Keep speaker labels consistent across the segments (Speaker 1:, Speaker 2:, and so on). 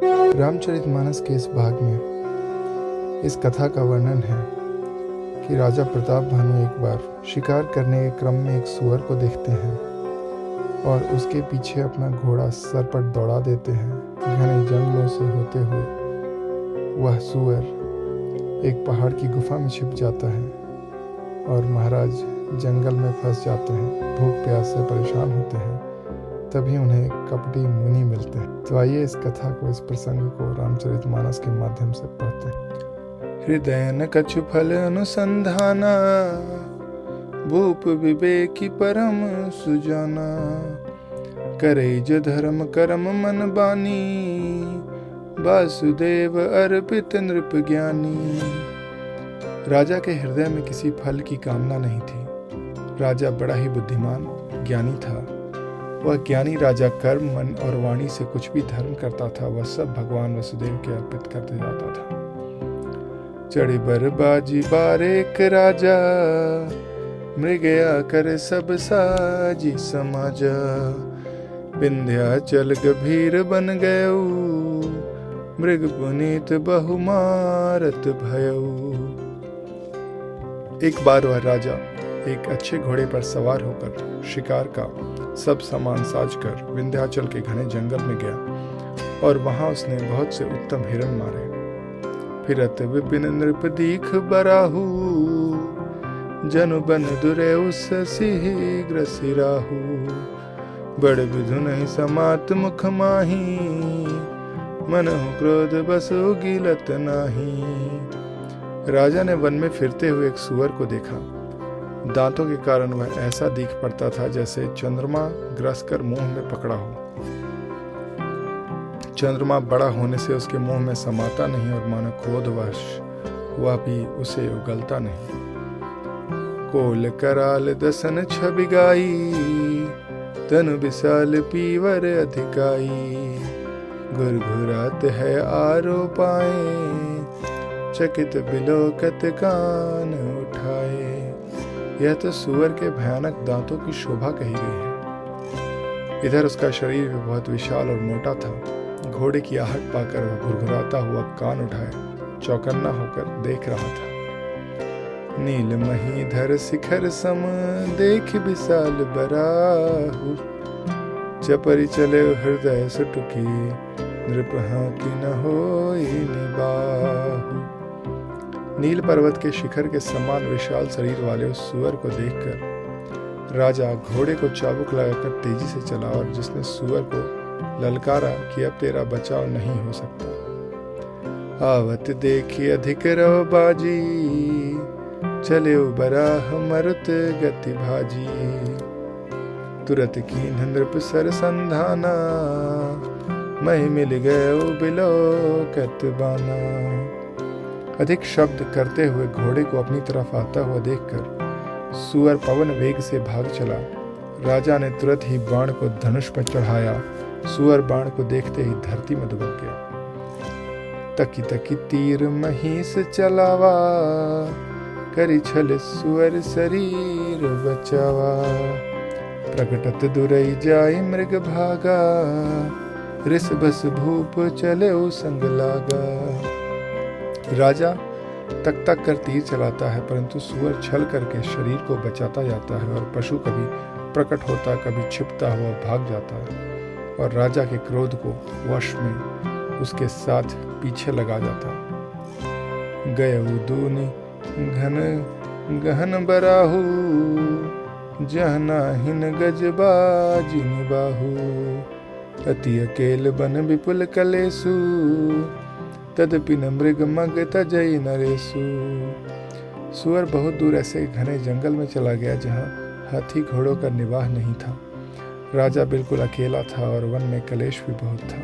Speaker 1: रामचरितमानस के इस भाग में इस कथा का वर्णन है कि राजा प्रताप भानु एक बार शिकार करने के क्रम में एक सूअर को देखते हैं और उसके पीछे अपना घोड़ा सर पर दौड़ा देते हैं। घने जंगलों से होते हुए वह सूअर एक पहाड़ की गुफा में छिप जाता है और महाराज जंगल में फंस जाते हैं। भूख प्यास से परेशान होते हैं। तभी उन्हें कपटी मुनि मिलते हैं। तो आइए इस कथा को, इस प्रसंग को रामचरितमानस के माध्यम से पढ़ते हैं। हृदय न कछु फल अनुसंधाना, भूप विवेकी परम सुजाना। करे जो धर्म कर्म मन बानी, वासुदेव अर्पित नृप ज्ञानी। राजा के हृदय में किसी फल की कामना नहीं थी। राजा बड़ा ही बुद्धिमान ज्ञानी था। वह ज्ञानी राजा कर्म मन और वाणी से कुछ भी धर्म करता था, वह सब भगवान वसुदेव के अर्पित करते जाता था। चढ़ी बरबाजी बारेक राजा, मृगया कर सब साजी समाजा। विंध्याचल गंभीर बन गयऊ, मृग पुनीत बहु मारत भयऊ। एक बार वह राजा एक अच्छे घोड़े पर सवार होकर शिकार का सब सामान साज कर विंध्याचल के घने जंगल में गया और वहां उसने बहुत से उत्तम हिरण मारे। फिरत विपिन नृप दीख बराहू, जनु बन दुरे उस शीघ्र सिराहू। बड़ विधु नहीं समात मुख माही, मनहु क्रोध बसु गिलत नाही। राजा ने वन में फिरते हुए एक सूअर को देखा। दांतों के कारण वह ऐसा दिख पड़ता था जैसे चंद्रमा ग्रस कर मुंह में पकड़ा हो। चंद्रमा बड़ा होने से उसके मुंह में समाता नहीं और मानो क्रोधवश वह भी उसे उगलता नहीं। कोल कराल दसन छवि गाई, तनु विशाल पीवर अधिकाई। घुरघुरात है आरो पाए, चकित बिलोकत कान उठाए। यह तो सूअर के भयानक दांतों की शोभा कही गई है। इधर उसका शरीर भी बहुत विशाल और मोटा था। घोड़े की आहट पाकर वह घुरघुराता हुआ कान उठाए चौकन्ना होकर देख रहा था। नील महीधर शिखर सम, देख विशाल बराहु। चपरी चले हृदय सुटुकी, नृप की न होई निबाहु। नील पर्वत के शिखर के समान विशाल शरीर वाले उस सूअर को देखकर राजा घोड़े को चाबुक लगाकर तेजी से चला और जिसने सूअर को ललकारा कि अब तेरा बचाव नहीं हो सकता। आवत देखी अधिक रव बाजी, चले बराह मरुत गति भाजी। तुरत कीन्ह नृप सर संधाना, महि मिल गयो बिलोकत बाना। अधिक शब्द करते हुए घोड़े को अपनी तरफ आता हुआ देखकर सूअर पवन वेग से भाग चला। राजा ने तुरंत ही बाण को धनुष पर चढ़ाया। सूअर बाण को देखते ही धरती में दुबक गया। तकी तकी तीर महीस चलावा, करी छल सूअर शरीर बचावा। प्रकटत दुरई जाई मृग भागा, रिस बस भूप चले संग लागा। राजा तक तक कर तीर चलाता है, परंतु सूअर छल करके शरीर को बचाता जाता है और पशु कभी प्रकट होता कभी छिपता हुआ भाग जाता है और राजा के क्रोध को वश में उसके साथ पीछे लगा जाता है। गयऊ दूनी घन गहन बराहू, जहना हिन गजबाजी निबाहू। अति अकेल बन विपुल कलेसु, तदपि न मृग मग तजई नरेसु। सूअर बहुत दूर ऐसे घने जंगल में चला गया जहाँ हाथी घोड़ों का निवाह नहीं था। राजा बिल्कुल अकेला था और वन में कलेश भी बहुत था।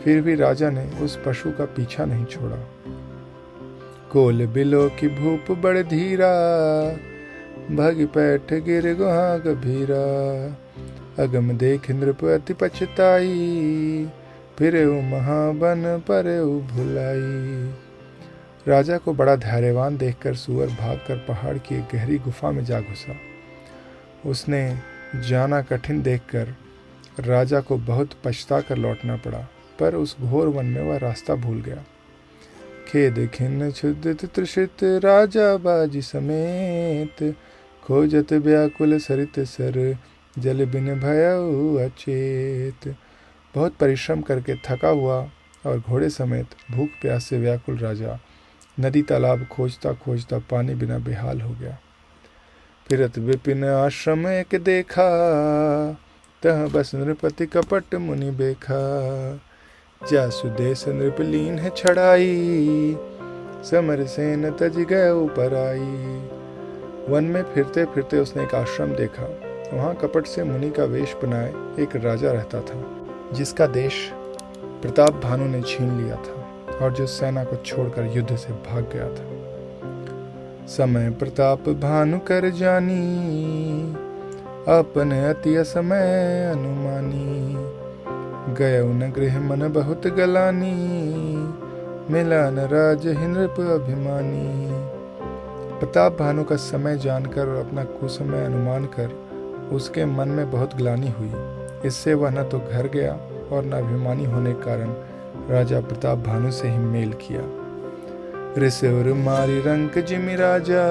Speaker 1: फिर भी राजा ने उस पशु का पीछा नहीं छोड़ा। कोल बिलो की भूप बड़ धीरा, भग पैठ गिर गुहा गभीरा। अगम देख नृप अति पछताई, फिरे महाबन परे भुलाई। राजा को बड़ा धैर्यवान देखकर सूअर भागकर पहाड़ की एक गहरी गुफा में जा घुसा। उसने जाना कठिन देखकर राजा को बहुत पछता कर लौटना पड़ा। पर उस घोर वन में वह रास्ता भूल गया। खेद खिन्न क्षुधित तृषित राजा बाजी समेत, खोजत व्याकुल सरित सर, जल बिन भयउ अचेत। बहुत परिश्रम करके थका हुआ और घोड़े समेत भूख प्यास से व्याकुल राजा नदी तालाब खोजता खोजता पानी बिना बेहाल हो गया। फिरत विपिन आश्रम एक देखा, तह बस नृपति कपट मुनि बेखा। जासु देश नृपलीन है छड़ाई, समर सेन तज गए ऊपर आई। वन में फिरते फिरते उसने एक आश्रम देखा। वहाँ कपट से मुनि का वेश बनाए एक राजा रहता था, जिसका देश प्रताप भानु ने छीन लिया था और जो सेना को छोड़कर युद्ध से भाग गया था। समय प्रताप भानु कर जानी, अपन अति असमय अनुमानी। गयउ न गृह मन बहुत गलानी, मिला न राज नृप अभिमानी। प्रताप भानु का समय जानकर और अपना कुसमय अनुमान कर उसके मन में बहुत ग्लानि हुई। इससे वह न तो घर गया और न अभिमानी होने के कारण राजा प्रताप भानु से ही मेल किया। ऋषिवर मारी रंक जिमि राजा,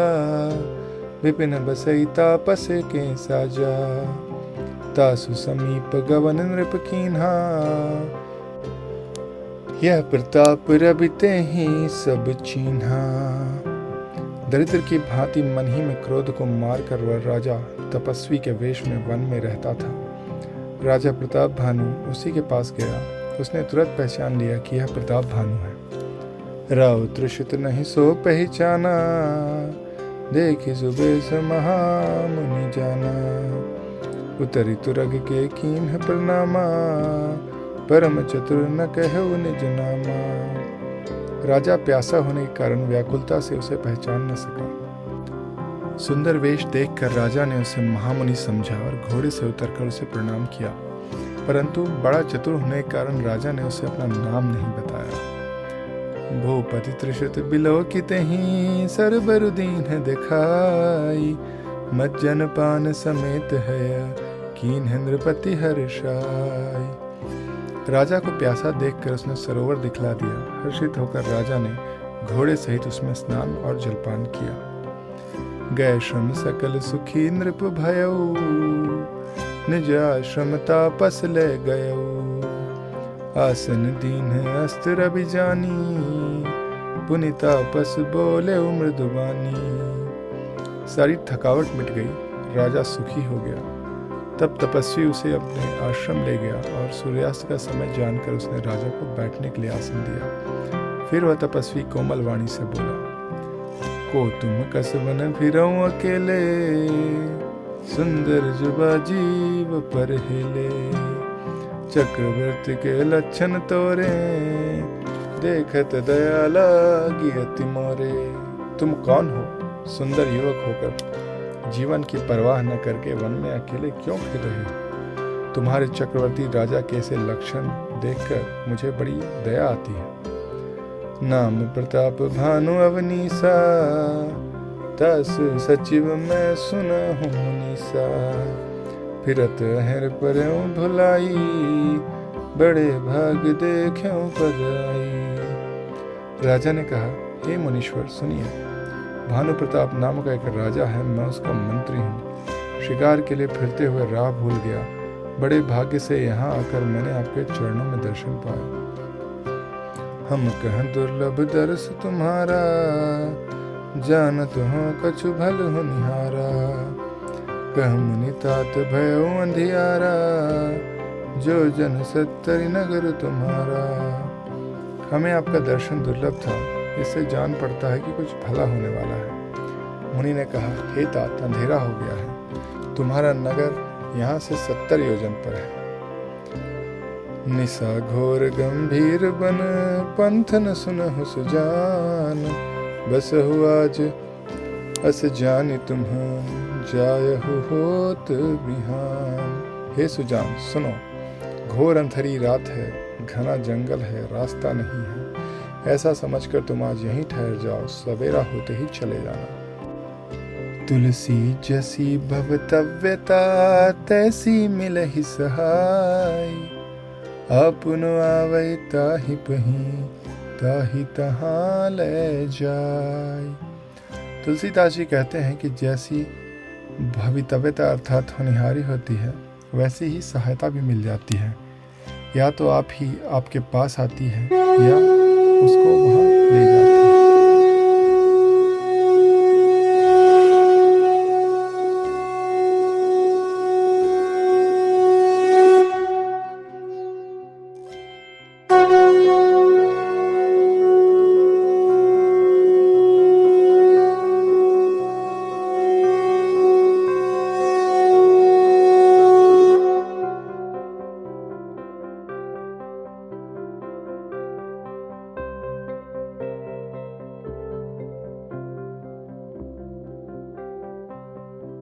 Speaker 1: विपिन बसई तापस के साजा। तासु समीप गवन नृप कीन्हा, यह प्रताप रबिते ही सब चीन्हा। दरिद्र की भांति मन ही में क्रोध को मारकर वह राजा तपस्वी के वेश में वन में रहता था। राजा प्रताप भानु उसी के पास गया। उसने तुरंत पहचान लिया कि यह प्रताप भानु है। राव तृषित नहीं सो पहचाना, देखी सुबेश महामुनि जाना। उतरी तुरग के कीन है प्रणामा, परम चतुर न कहु निज नामा। राजा प्यासा होने के कारण व्याकुलता से उसे पहचान न सका। सुंदर वेश देखकर राजा ने उसे महामुनि समझा और घोड़े से उतरकर उसे प्रणाम किया, परंतु बड़ा चतुर होने के कारण राजा ने उसे अपना नाम नहीं बताया। भूपति तृषित बिलोकिते ही, सरबरुदीन है दिखाई। मज्जन पान समेत है, कीन है नृपति हर्षाई। राजा को प्यासा देखकर उसने सरोवर दिखला दिया। हर्षित होकर राजा ने घोड़े सहित उसमें स्नान और जलपान किया। गए श्रम सकल सुखी नृप भयऊ, निज आश्रम तापस ले गयऊ। आसन दीन है अस्त्र अभिजानी, पुनि तापस बोले मृदुबानी। सारी थकावट मिट गई, राजा सुखी हो गया। तब तपस्वी उसे अपने आश्रम ले गया और सूर्यास्त का समय जानकर उसने राजा को बैठने के लिए आसन दिया। फिर वह तपस्वी कोमल वाणी से बोला, को तुम कसबन फिरऊं अकेले, सुंदर जुबा जीव पर हिले। चक्रवर्ती के लक्षण तोरे, देखत दया लागी अति मोरे। तुम कौन हो, सुंदर युवक होकर जीवन की परवाह न करके वन में अकेले क्यों फिर रहे हो? तुम्हारे चक्रवर्ती राजा के ऐसे लक्षण देखकर मुझे बड़ी दया आती है। नाम प्रताप भानु अवनीसा, दस सचिव मैं सुना हूँ मुनीसा। फिरत हर पर भुलाई, बड़े भाग देख्यों पद आई। राजा ने कहा, हे मुनीश्वर सुनिए, भानु प्रताप नाम का एक राजा है, मैं उसका मंत्री हूँ। शिकार के लिए फिरते हुए राह भूल गया। बड़े भाग्य से यहाँ आकर मैंने आपके चरणों में दर्शन पाया। हम कहें दुर्लभ दर्श तुम्हारा, जानत हो कछु भल हो निहारा। कह मुनि तात भयो अंधियारा, जो जन सत्तरि नगर तुम्हारा। हमें आपका दर्शन दुर्लभ था, इससे जान पड़ता है कि कुछ भला होने वाला है। मुनि ने कहा, हे तात, अंधेरा हो गया है, तुम्हारा नगर यहाँ से 70 योजन पर है। निशा घोर गंभीर बन, पंथ न सुनहु सुजान। बस आज अस जानि तुम, जायहु होत बिहान। हे सुजान सुनो, घोर अंधेरी रात है, घना जंगल है, रास्ता नहीं है। ऐसा समझकर तुम आज यहीं ठहर जाओ, सवेरा होते ही चले जाना। तुलसी जैसी भवतव्यता, तैसी मिलहि सहाय। आपनो आवै ताहि पही ताहि तहाँ ले जाय। तुलसीदास जी कहते हैं कि जैसी भवितव्यता अर्थात होनहारी होती है, वैसी ही सहायता भी मिल जाती है। या तो आप ही आपके पास आती है या उसको वहाँ